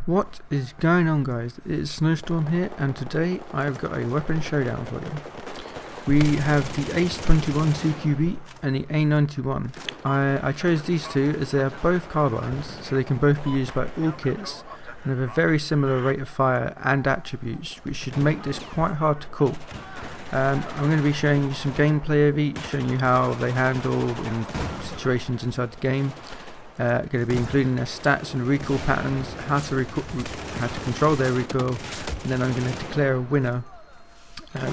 What is going on, guys? It's Snowstorm here, and today I've got a weapon showdown for you. We have the A-91 CQB and the A-91. I chose these two as they are both carbines, so they can both be used by all kits and have a very similar rate of fire and attributes, which should make this quite hard to call. I'm going to be showing you some gameplay of each, showing you how they handle in situations inside the game. Going to be including their stats and recoil patterns, how to control their recoil, and then I'm going to declare a winner,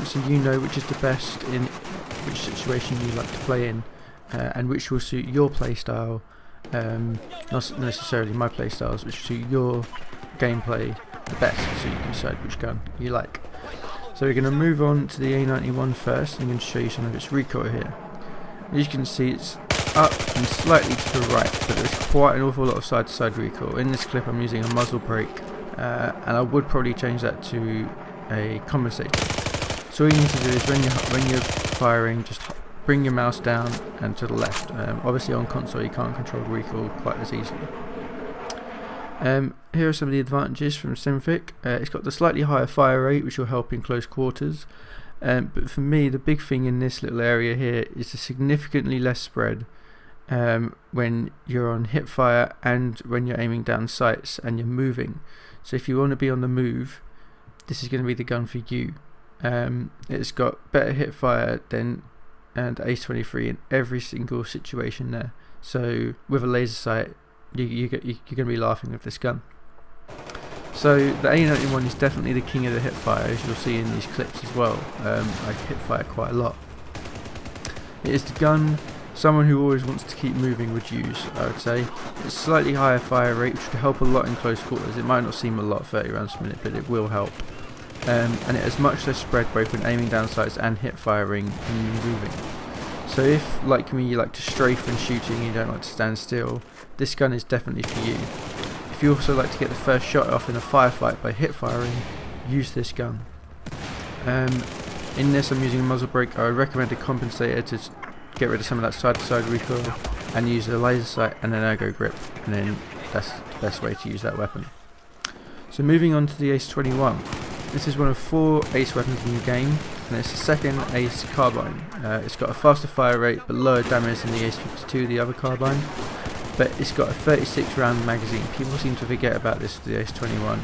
so you know which is the best in which situation you like to play in, and which will suit your playstyle, not necessarily my playstyles, which suit your gameplay the best, so you can decide which gun you like. So we're going to move on to the A-91 first. I'm going to show you some of its recoil here. As you can see, it's up and slightly to the right, but there's quite an awful lot of side-to-side recoil. In this clip I'm using a muzzle brake, and I would probably change that to a compensator. So all you need to do is when you're firing, just bring your mouse down and to the left. Obviously on console you can't control recoil quite as easily. Here are some of the advantages from Simfic. It's got the slightly higher fire rate, which will help in close quarters. But for me, the big thing in this little area here is the significantly less spread when you're on hip fire and when you're aiming down sights and you're moving. So if you want to be on the move, this is going to be the gun for you. It's got better hip fire than the Ace-23 in every single situation there. So with a laser sight, you're going to be laughing with this gun. So the A-91 is definitely the king of the hip fire, as you'll see in these clips as well. I hip fire quite a lot. It is the gun someone who always wants to keep moving would use, I would say. It's slightly higher fire rate, which would help a lot in close quarters. It might not seem a lot, 30 rounds per minute, but it will help. And it has much less spread both when aiming down sights and hip firing when you're moving. So if, like me, you like to strafe when shooting, you don't like to stand still, this gun is definitely for you. If you also like to get the first shot off in a firefight by hip firing, use this gun. In this I'm using a muzzle brake. I would recommend a compensator to get rid of some of that side-to-side recoil, and use a laser sight and an ergo grip, and then that's the best way to use that weapon. So moving on to the Ace-21. This is one of 4 Ace weapons in the game, and it's the second Ace carbine. It's got a faster fire rate but lower damage than the Ace-52, the other carbine. But it's got a 36 round magazine. People seem to forget about this for the Ace-21.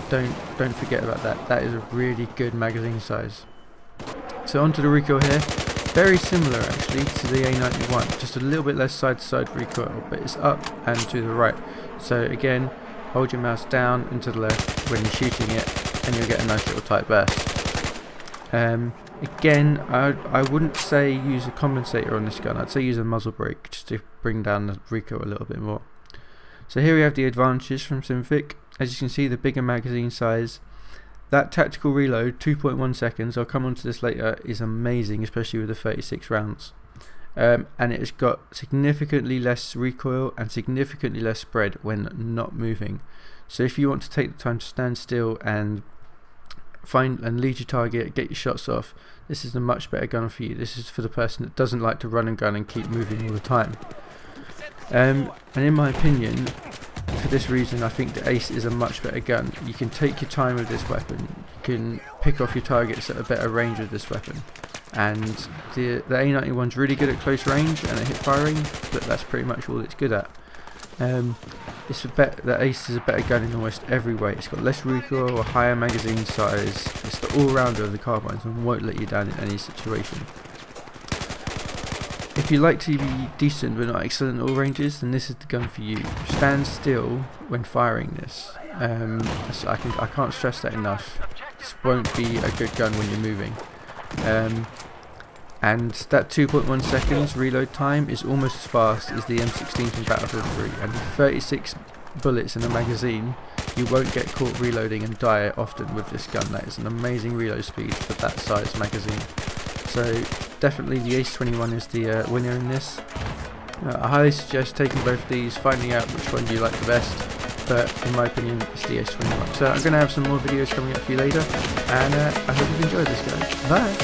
Don't forget about that. That is a really good magazine size. So onto the recoil here. Very similar actually to the A-91, just a little bit less side-to-side recoil, but it's up and to the right. So again, hold your mouse down and to the left when you're shooting it, and you'll get a nice little tight burst. Again, I wouldn't say use a compensator on this gun. I'd say use a muzzle brake just to bring down the recoil a little bit more. So here we have the advantages from Simfic. As you can see, the bigger magazine size. That tactical reload, 2.1 seconds, I'll come on to this later, is amazing, especially with the 36 rounds. And it has got significantly less recoil and significantly less spread when not moving. So if you want to take the time to stand still and find and lead your target, get your shots off, this is a much better gun for you. This is for the person that doesn't like to run and gun and keep moving all the time. And in my opinion, for this reason, I think the Ace is a much better gun. You can take your time with this weapon. You can pick off your targets at a better range with this weapon. And the A-91 is really good at close range and at hip firing, but that's pretty much all it's good at. The Ace is a better gun in almost every way. It's got less recoil, a higher magazine size. It's the all-rounder of the carbines and won't let you down in any situation. If you like to be decent but not excellent at all ranges, then this is the gun for you. Stand still when firing this. I can't stress that enough. This won't be a good gun when you're moving. And that 2.1 seconds reload time is almost as fast as the M16 from Battlefield 3, and with 36 bullets in a magazine, you won't get caught reloading and die often with this gun. That is an amazing reload speed for that size magazine. So definitely the Ace-21 is the winner in this. I highly suggest taking both of these, finding out which one you like the best, but in my opinion it's the Ace-21. So I'm going to have some more videos coming up for you later, and I hope you've enjoyed this, guys. Bye!